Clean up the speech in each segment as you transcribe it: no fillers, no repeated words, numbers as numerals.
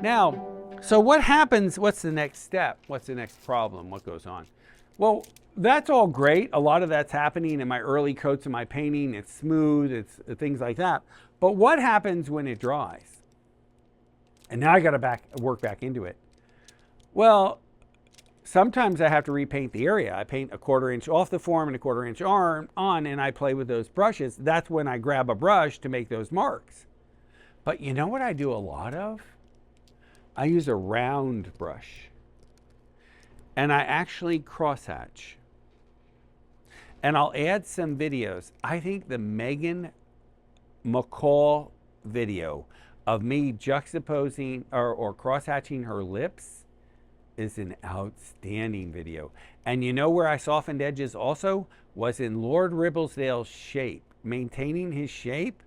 Now, so what happens? What's the next step? What's the next problem? What goes on? Well, that's all great. A lot of that's happening in my early coats of my painting. It's smooth, it's things like that. But what happens when it dries? And now I got to work back into it. Well, sometimes I have to repaint the area. I paint a 1/4 inch off the form and a 1/4 inch on, and I play with those brushes. That's when I grab a brush to make those marks. But you know what I do a lot of? I use a round brush. And I actually crosshatch. And I'll add some videos. I think the Megan McCall video of me juxtaposing or crosshatching her lips is an outstanding video. And you know where I softened edges also? Was in Lord Ribblesdale's shape, maintaining his shape.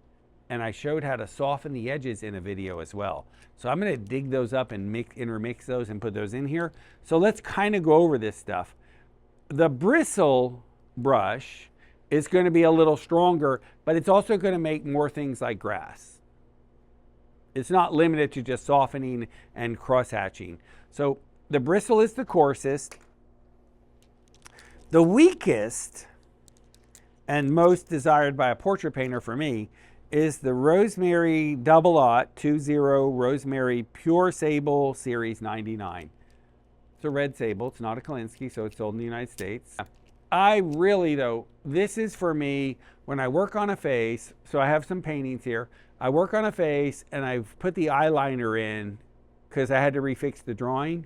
And I showed how to soften the edges in a video as well. So I'm going to dig those up and intermix those and put those in here. So let's kind of go over this stuff. The bristle brush is going to be a little stronger, but it's also going to make more things like grass. It's not limited to just softening and crosshatching. So the bristle is the coarsest. The weakest and most desired by a portrait painter for me is the Rosemary 20 Rosemary Pure Sable Series 99. It's a red sable. It's not a Kolinsky, so it's sold in the United States. I really, though, this is for me when I work on a face. So I have some paintings here. I work on a face and I've put the eyeliner in because I had to refix the drawing.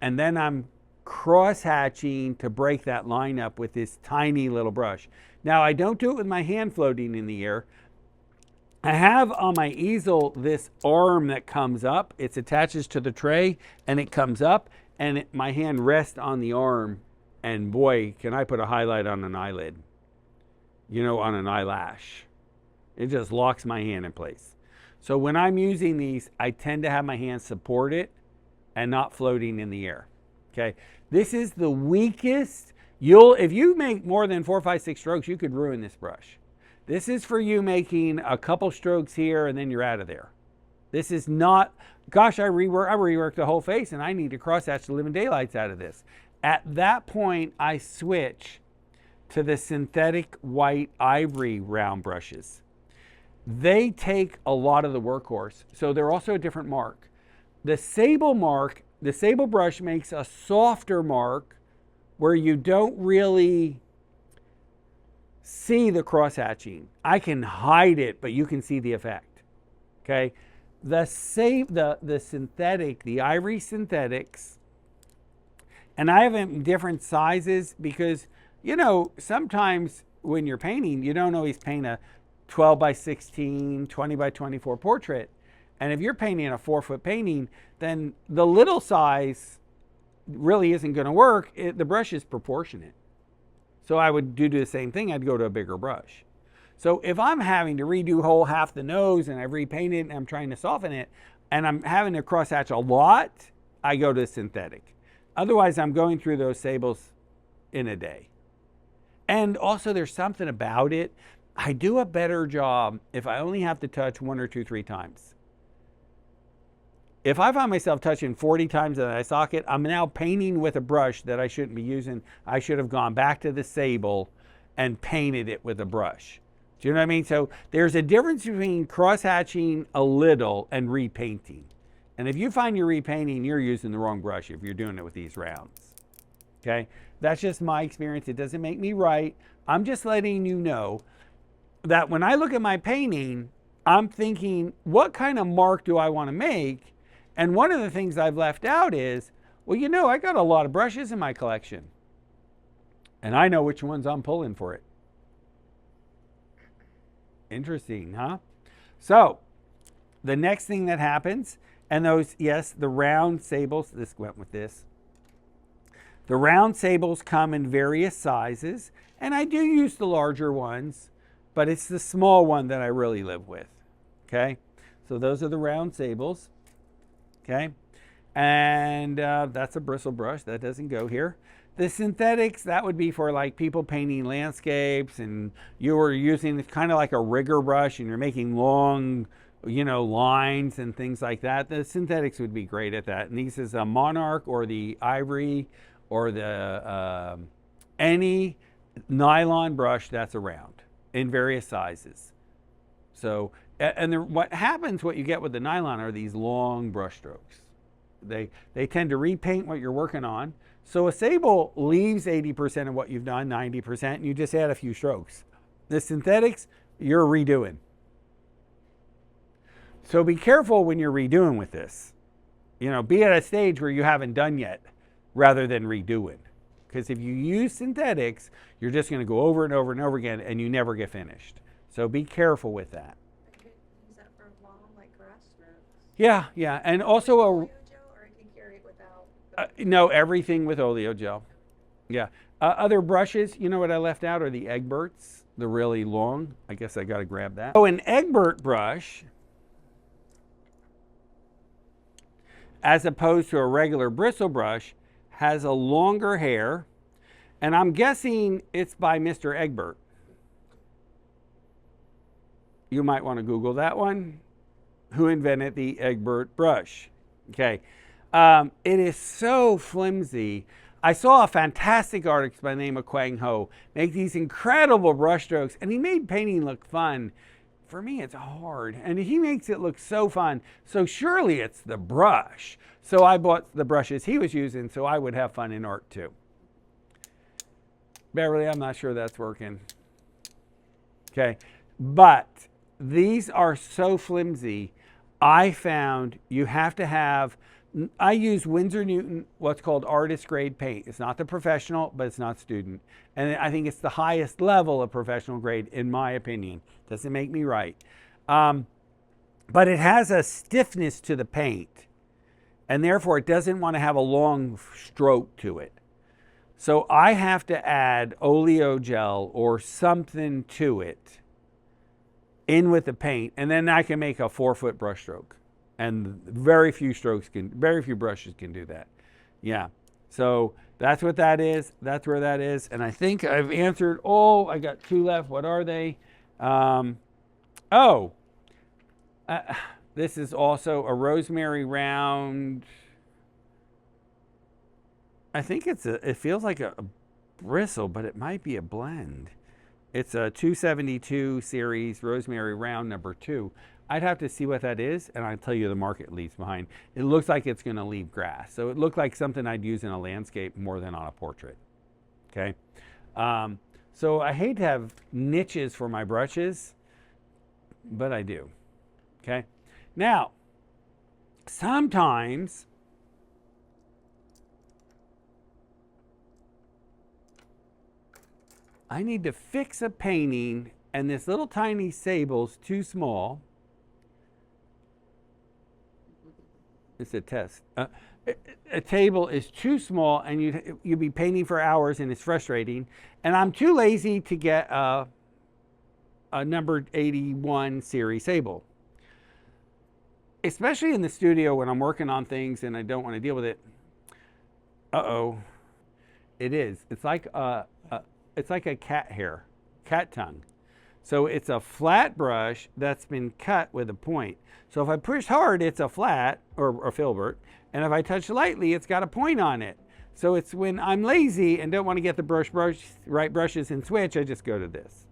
And then I'm cross-hatching to break that line up with this tiny little brush. Now, I don't do it with my hand floating in the air. I have on my easel this arm that comes up. It attaches to the tray and it comes up and my hand rests on the arm. And boy, can I put a highlight on an eyelid, you know, on an eyelash. It just locks my hand in place. So when I'm using these, I tend to have my hand support it and not floating in the air. Okay, this is the weakest. If you make more than 4, 5, 6 strokes, you could ruin this brush. This is for you making a couple strokes here and then you're out of there. This is not, gosh, I reworked the whole face and I need to crosshatch the living daylights out of this. At that point, I switch to the synthetic white ivory round brushes. They take a lot of the workhorse, so they're also a different mark. The sable brush makes a softer mark where you don't really see the crosshatching. I can hide it, but you can see the effect. Okay, the synthetic, the ivory synthetics, and I have them in different sizes because, you know, sometimes when you're painting, you don't always paint a 12 by 16, 20 by 24 portrait. And if you're painting a 4-foot painting, then the little size really isn't going to work. The brush is proportionate. So I would do the same thing. I'd go to a bigger brush. So if I'm having to redo half the nose and I've repainted and I'm trying to soften it and I'm having to crosshatch a lot, I go to synthetic. Otherwise, I'm going through those sables in a day. And also there's something about it. I do a better job if I only have to touch 1 or 2, 3 times. If I find myself touching 40 times in an eye socket, I'm now painting with a brush that I shouldn't be using. I should have gone back to the sable and painted it with a brush. Do you know what I mean? So there's a difference between cross-hatching a little and repainting. And if you find you're repainting, you're using the wrong brush if you're doing it with these rounds. Okay? That's just my experience. It doesn't make me right. I'm just letting you know that when I look at my painting, I'm thinking, what kind of mark do I want to make? And one of the things I've left out is, well, you know, I got a lot of brushes in my collection. And I know which ones I'm pulling for it. Interesting, huh? So, the next thing that happens, and those, yes, the round sables, this went with this. The round sables come in various sizes, and I do use the larger ones, but it's the small one that I really live with, okay? So those are the round sables. Okay, and that's a bristle brush. That doesn't go here. The synthetics, that would be for like people painting landscapes and you were using kind of like a rigger brush and you're making long lines and things like that. The synthetics would be great at that. And this is a Monarch or the Ivory or the any nylon brush that's around in various sizes. So, and what you get with the nylon are these long brush strokes. They tend to repaint what you're working on. So a sable leaves 80% of what you've done, 90%, and you just add a few strokes. The synthetics, you're redoing. So be careful when you're redoing with this. Be at a stage where you haven't done yet rather than redoing. Because if you use synthetics, you're just going to go over and over and over again and you never get finished. So be careful with that. Use that for long, like grass strokes? Yeah. And also Oleo gel, or you can carry it without? No, everything with oleo gel. Yeah. Other brushes, what I left out are the eggberts. They're really long. I guess I got to grab that. So an egbert brush, as opposed to a regular bristle brush, has a longer hair, and I'm guessing it's by Mr. Eggbert. You might want to Google that one. Who invented the Eggbert brush? Okay. It is so flimsy. I saw a fantastic artist by the name of Quang Ho make these incredible brush strokes, and he made painting look fun. For me, it's hard, and he makes it look so fun. So surely it's the brush. So I bought the brushes he was using so I would have fun in art too. Beverly, I'm not sure that's working. Okay, but these are so flimsy. I found you have to have, I use Winsor Newton, what's called artist grade paint. It's not the professional, but it's not student. And I think it's the highest level of professional grade, in my opinion. Doesn't make me right. But it has a stiffness to the paint. And therefore, it doesn't want to have a long stroke to it. So I have to add oleo gel or something to it in with the paint. And then I can make a 4-foot brush stroke. And very few brushes can do that. Yeah. So that's what that is. That's where that is. And I think I've answered all. I got 2 left. What are they? This is also a rosemary round. I think it feels like a bristle, but it might be a blend. It's a 272 series rosemary round number 2. I'd have to see what that is, and I'll tell you the mark it leaves behind. It looks like it's going to leave grass. So it looked like something I'd use in a landscape more than on a portrait. Okay. So I hate to have niches for my brushes, but I do. Okay. Now, sometimes I need to fix a painting and this little tiny sable's too small. It's a test. A table is too small and you'd be painting for hours and it's frustrating. And I'm too lazy to get a number 81 series sable. Especially in the studio when I'm working on things and I don't want to deal with it. It is. It's like a cat hair, cat tongue. So it's a flat brush that's been cut with a point. So if I push hard, it's a flat or a filbert. And if I touch lightly, it's got a point on it. So it's when I'm lazy and don't want to get the right brushes and switch, I just go to this.